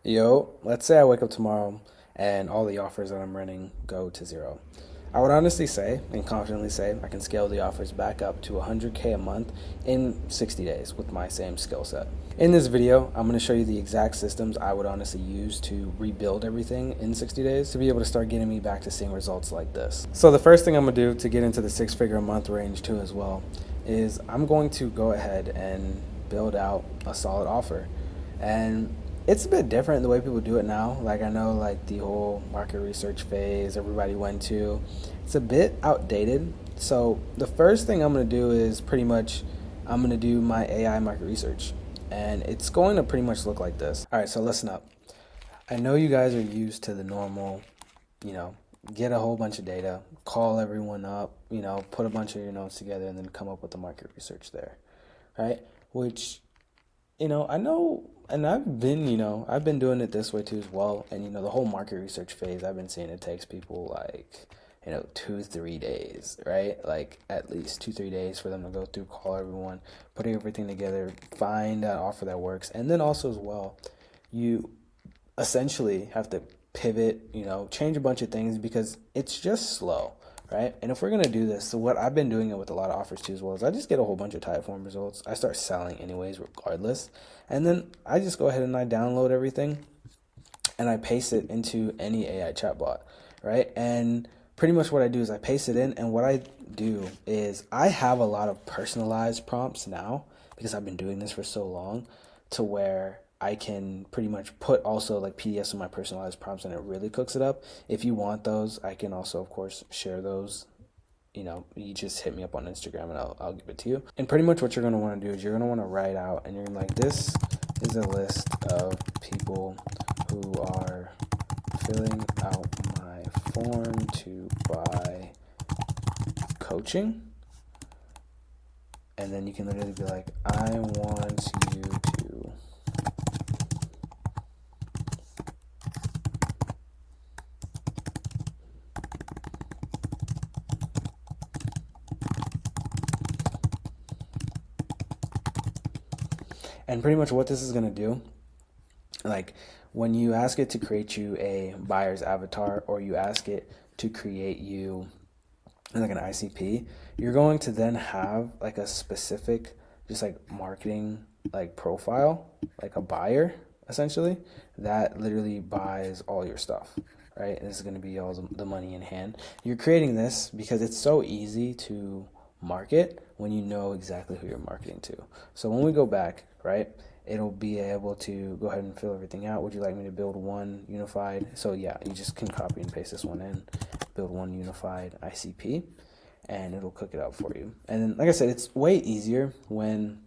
Yo, let's say I wake up tomorrow and all the offers that I'm running go to zero. I would honestly say and confidently say I can scale the offers back up to 100K a month in 60 days with my same skill set. In this video, I'm going to show you the exact systems I would honestly use to rebuild everything in 60 days to be able to start getting me back to seeing results like this. So the first thing I'm going to do to get into the six-figure a month range too as well is I'm going to go ahead and build out a solid offer. And it's a bit different the way people do it now. Like I know like the whole market research phase everybody went to, it's a bit outdated. So the first thing I'm going to do is pretty much I'm going to do my AI market research. And it's going to pretty much look like this. All right, so listen up. I know you guys are used to the normal, get a whole bunch of data, call everyone up, put a bunch of your notes together and then come up with the market research there, right? Which I know, and I've been doing it this way too as well. And, the whole market research phase, I've been seeing it takes people like, 2-3 days, right? Like at least 2-3 days for them to go through, call everyone, put everything together, find that offer that works. And then also as well, you essentially have to pivot, change a bunch of things because it's just slow, right? And if we're going to do this, so what I've been doing it with a lot of offers too as well is I just get a whole bunch of Typeform results. I start selling anyways, regardless. And then I just go ahead and I download everything and I paste it into any AI chatbot, right? And pretty much what I do is I paste it in, and what I do is I have a lot of personalized prompts now because I've been doing this for so long to where I can pretty much put also like PDFs of my personalized prompts and it really cooks it up. If you want those, I can also, of course, share those. You just hit me up on Instagram and I'll give it to you. And pretty much what you're going to want to do is you're going to want to write out and you're going to like, this is a list of people who are filling out my form to buy coaching. And then you can literally be like, I want you to and pretty much what this is going to do, like when you ask it to create you a buyer's avatar or you ask it to create you like an ICP, you're going to then have like a specific just like marketing like profile, like a buyer essentially that literally buys all your stuff, right? This is going to be all the money in hand. You're creating this because it's so easy to market when you know exactly who you're marketing to. So when we go back, right, it'll be able to go ahead and fill everything out. Would you like me to build one unified? So yeah, you just can copy and paste this one in, build one unified ICP, and it'll cook it up for you. And then, like I said, it's way easier when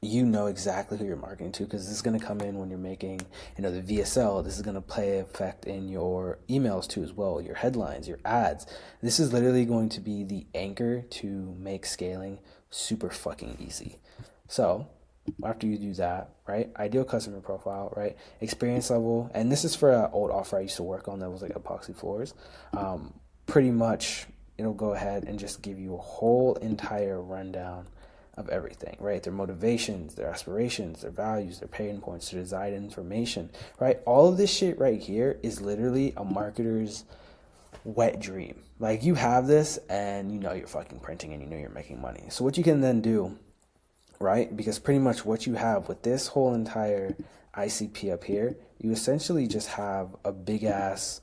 you know exactly who you're marketing to, because this is going to come in when you're making, the VSL. This is going to play effect in your emails too as well, your headlines, your ads. This is literally going to be the anchor to make scaling super fucking easy. So after you do that, right, ideal customer profile, right, experience level, and this is for an old offer I used to work on that was like epoxy floors. Pretty much it'll go ahead and just give you a whole entire rundown of everything, right? Their motivations, their aspirations, their values, their pain points, their desired information, right? All of this shit right here is literally a marketer's wet dream. Like you have this and you're fucking printing and you're making money. So what you can then do, right? Because pretty much what you have with this whole entire ICP up here, you essentially just have a big ass,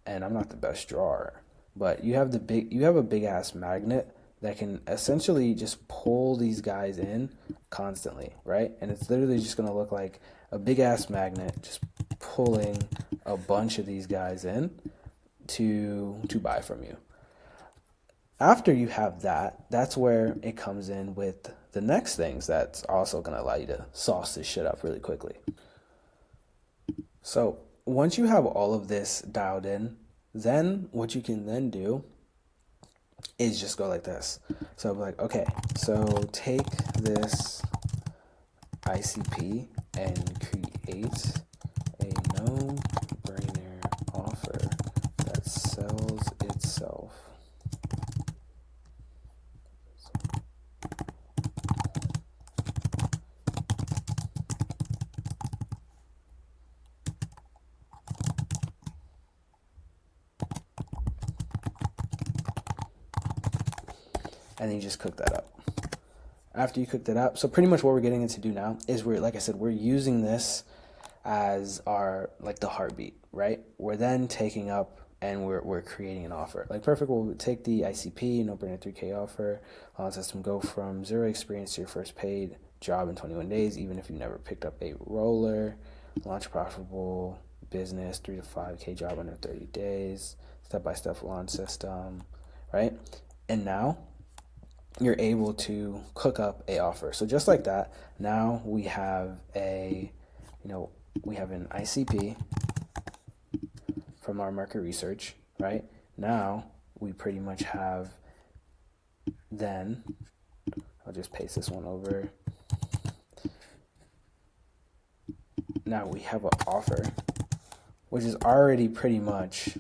and I'm not the best drawer, but you have a big ass magnet that can essentially just pull these guys in constantly, right? And it's literally just going to look like a big ass magnet just pulling a bunch of these guys in to buy from you. After you have that, that's where it comes in with the next things that's also going to allow you to sauce this shit up really quickly. So once you have all of this dialed in, then what you can then do is just go like this. So like, okay, so take this ICP and create a no-brainer offer that sells itself. and then you just cook that up. After you cook that up, so pretty much what we're getting into do now is like I said, we're using this as our, like, the heartbeat, right? We're then taking up and we're creating an offer. Like, perfect, we'll take the ICP, no-brainer 3K offer, on system, go from 0 experience to your first paid job in 21 days, even if you never picked up a roller, launch a profitable business, 3 to 5K job under 30 days, step-by-step launch system, right? And now you're able to cook up a offer. So just like that, now we have we have an ICP from our market research, right? Now we pretty much have, then I'll just paste this one over. Now we have an offer, which is already pretty much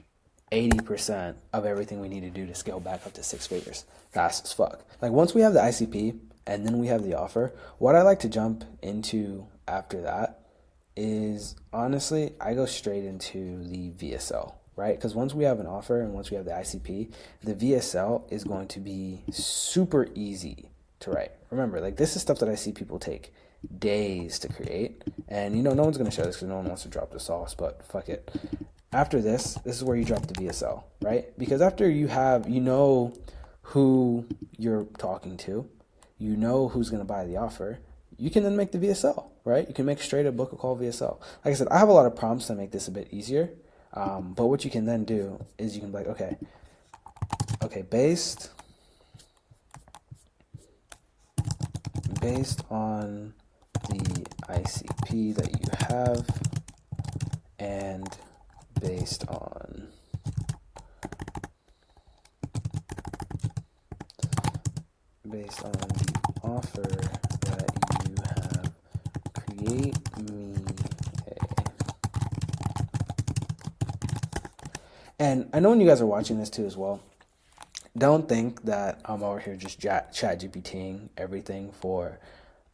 80% of everything we need to do to scale back up to 6 figures. Fast as fuck. Like, once we have the ICP and then we have the offer, what I like to jump into after that is, honestly, I go straight into the VSL, right? Because once we have an offer and once we have the ICP, the VSL is going to be super easy to write. Remember, like, this is stuff that I see people take days to create, and no one's going to show this because no one wants to drop the sauce, but fuck it. After this is where you drop the VSL, right? Because after you have, who you're talking to, who's going to buy the offer, you can then make the VSL, right? You can make straight a book a call VSL. Like I said, I have a lot of prompts to make this a bit easier, but what you can then do is you can be like, okay, based on the ICP that you have, and based on the offer that you have, create me And I know when you guys are watching this too as well, don't think that I'm over here just chat GPTing everything for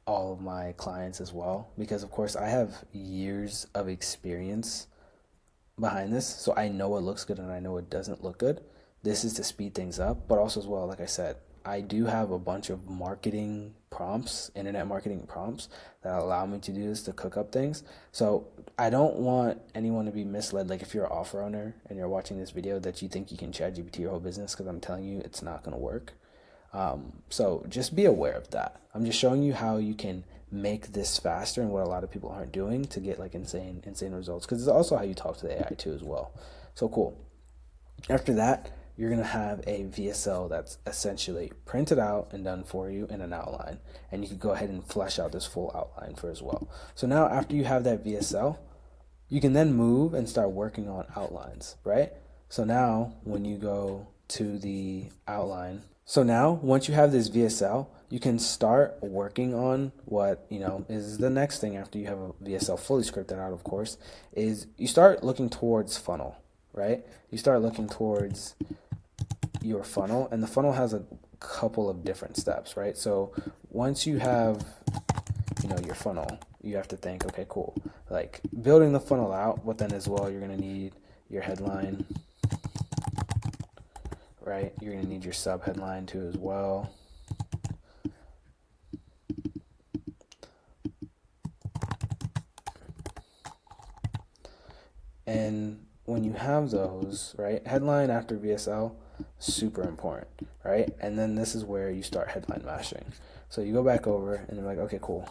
all of my clients as well, because of course I have years of experience behind this, so I know what looks good and I know what doesn't look good. This is to speed things up, but also as well, like I said, I do have a bunch of marketing prompts, internet marketing prompts that allow me to do this, to cook up things. So I don't want anyone to be misled. Like, if you're an offer owner and you're watching this video, that you think you can chat GPT your whole business, because I'm telling you, it's not going to work. So just be aware of that. I'm just showing you how you can make this faster and what a lot of people aren't doing to get like insane results, because it's also how you talk to the AI too as well. So cool. After that, you're going to have a VSL that's essentially printed out and done for you in an outline. And you can go ahead and flesh out this full outline for as well. So now after you have that VSL, you can then move and start working on outlines, right? So now when you go to the outline, so now once you have this VSL, you can start working on what, is the next thing after you have a VSL fully scripted out, of course, is you start looking towards funnel, right? You start looking towards your funnel, and the funnel has a couple of different steps, right? So once you have, your funnel, you have to think, okay, cool, like building the funnel out, but then as well, you're going to need your headline, right? You're going to need your sub headline too as well. And when you have those, right, headline after VSL, super important, right? And then this is where you start headline mashing. So you go back over and you're like, okay, cool.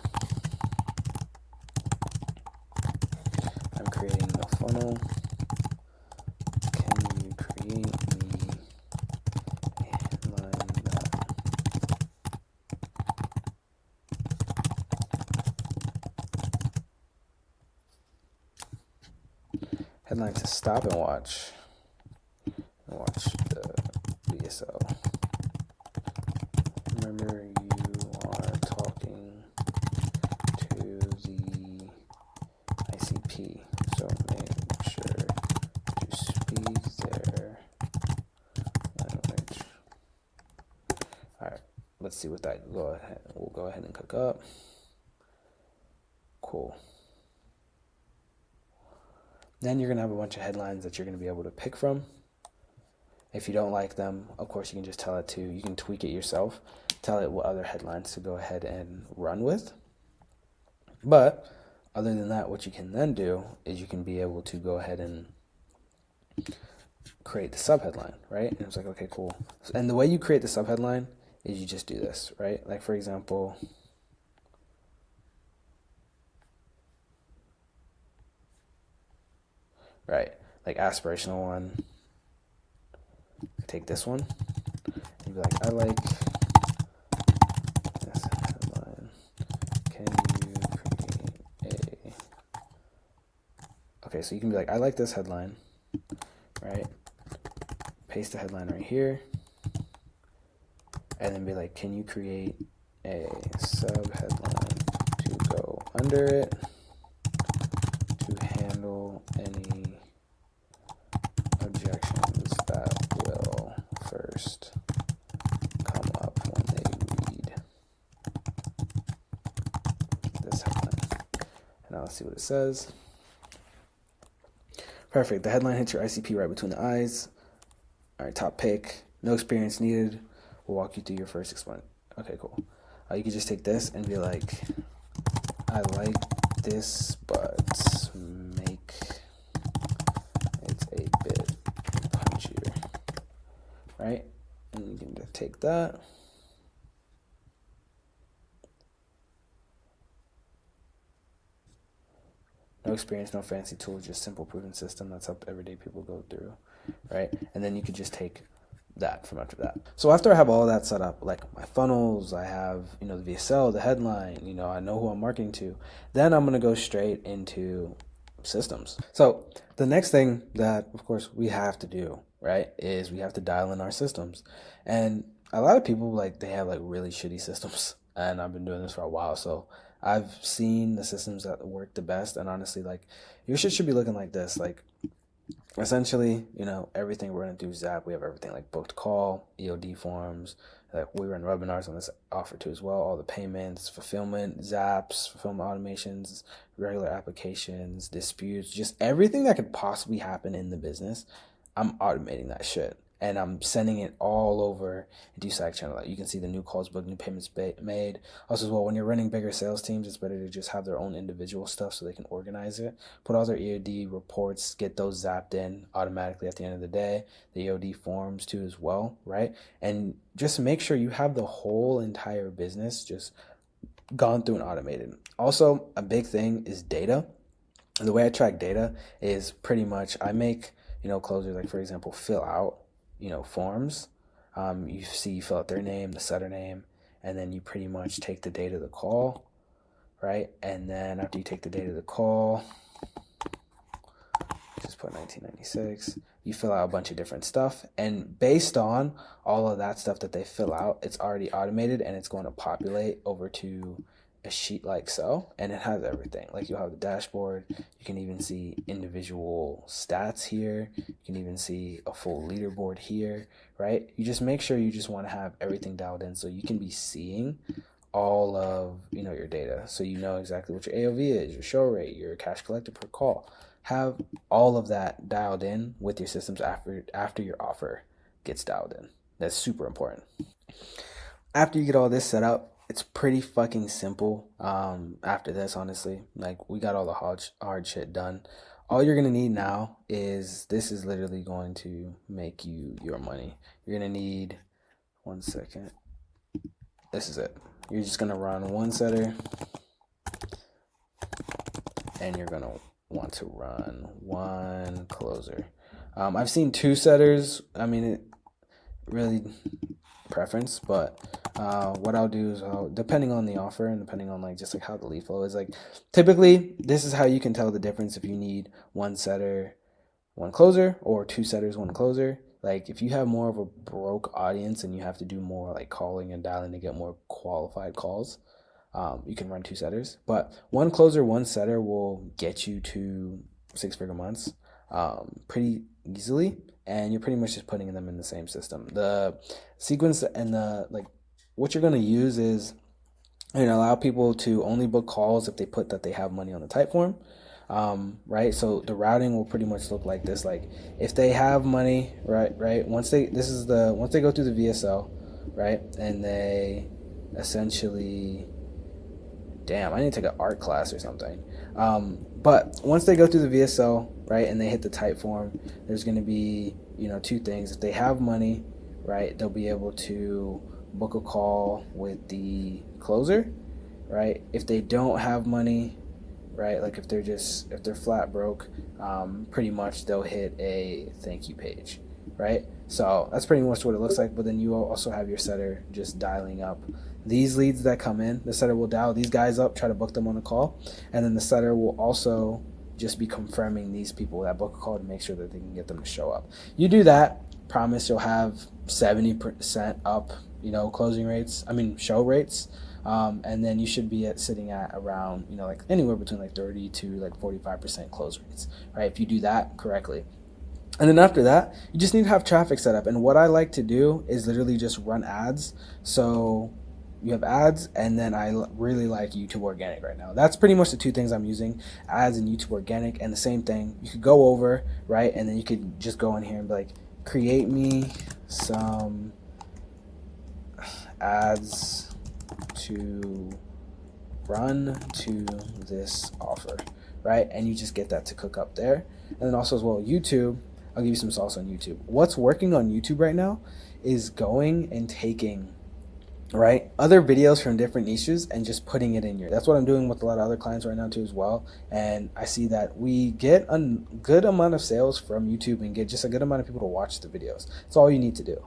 I'm creating a funnel. Can you create me a headline headline to stop and watch the VSL. Remember, you are talking to the ICP, so make sure to speak their language. All right, let's see what that we'll go ahead and cook up. Cool. Then you're going to have a bunch of headlines that you're going to be able to pick from. If you don't like them, of course, you can just tell it to, you can tweak it yourself, tell it what other headlines to go ahead and run with. But other than that, what you can then do is you can be able to go ahead and create the subheadline, right? And it's like, okay, cool. And the way you create the subheadline is you just do this, right? Like, for example, right, like aspirational one. Take this one and be like, I like this headline. Can you create a... Okay, so you can be like, I like this headline, right? Paste the headline right here. And then be like, can you create a sub-headline to go under it to handle any objections that will first come up when they read this headline. And now let's see what it says. Perfect. The headline hits your ICP right between the eyes. All right, top pick. No experience needed. We'll walk you through your first explain. Okay, cool. You can just take this and be like, I like this, but make it a bit punchier, right? And you can just take that. No experience, no fancy tools, just simple proven system. That's how everyday people go through, right? And then you could just take that from after that. So after I have all that set up, like my funnels, I have, the VSL, the headline, I know who I'm marketing to, then I'm going to go straight into systems. So the next thing that, of course, we have to do, right, is we have to dial in our systems. And a lot of people, they have really shitty systems. And I've been doing this for a while. So I've seen the systems that work the best. And honestly, your shit should be looking like this. Essentially, everything we're going to do Zap. We have everything like booked call, EOD forms. We run webinars on this offer too as well. All the payments, fulfillment, Zaps, fulfillment automations, regular applications, disputes, just everything that could possibly happen in the business. I'm automating that shit. And I'm sending it all over into Slack channel. You can see the new calls booked, new payments made. Also as well, when you're running bigger sales teams, it's better to just have their own individual stuff so they can organize it. Put all their EOD reports, get those zapped in automatically at the end of the day. The EOD forms too as well, right? And just make sure you have the whole entire business just gone through and automated. Also, a big thing is data. And the way I track data is pretty much I make, closers, like for example, fill out, forms. You fill out their name, the setter name, and then you pretty much take the date of the call, right? And then after you take the date of the call, just put 1996, you fill out a bunch of different stuff. And based on all of that stuff that they fill out, it's already automated and it's going to populate over to a sheet like so, and it has everything. You'll have the dashboard, you can even see individual stats here, you can even see a full leaderboard here, right? You just make sure you just want to have everything dialed in so you can be seeing all of your data, so you know exactly what your AOV is, your show rate, your cash collected per call. Have all of that dialed in with your systems after your offer gets dialed in. That's super important. After you get all this set up, it's pretty fucking simple. After this, honestly, we got all the hard shit done. All you're going to need now is, this is literally going to make you your money. You're going to need, one second. This is it. You're just going to run one setter and you're going to want to run one closer. I've seen two setters. It really preference, but what I'll do is, depending on the offer and depending on just how the lead flow is, typically this is how you can tell the difference if you need one setter, one closer, or two setters, one closer. If you have more of a broke audience and you have to do more calling and dialing to get more qualified calls, you can run two setters. But one closer, one setter will get you to 6-figure months pretty easily. And you're pretty much just putting them in the same system. The sequence and what you're going to use is, allow people to only book calls if they put that they have money on the type form. Right? So the routing will pretty much look like this. Like if they have money, right? Once they go through the VSL, right, and they essentially, damn, I need to take an art class or something. But once they go through the VSL, right, and they hit the type form, there's going to be, two things. If they have money, right, they'll be able to book a call with the closer, right? If they don't have money, right, like if they're flat broke, pretty much they'll hit a thank you page, right? So that's pretty much what it looks like. But then you also have your setter just dialing up these leads that come in. The setter will dial these guys up, try to book them on a call, and then the setter will also just be confirming these people that book a call to make sure that they can get them to show up. You do that, promise you'll have 70% up, closing rates. I mean, show rates. And then you should be sitting at around, like anywhere between like 30 to like 45% close rates, right? If you do that correctly. And then after that, you just need to have traffic set up. And what I like to do is literally just run ads. So you have ads, and then I really like YouTube Organic right now. That's pretty much the two things I'm using, ads and YouTube Organic. And the same thing, you could go over, right? And then you could just go in here and be like, create me some ads to run to this offer, right? And you just get that to cook up there. And then also as well, YouTube, I'll give you some sauce on YouTube. What's working on YouTube right now is going and taking, right, other videos from different niches and just putting it in here. That's what I'm doing with a lot of other clients right now too as well. And I see that we get a good amount of sales from YouTube and get just a good amount of people to watch the videos. That's all you need to do.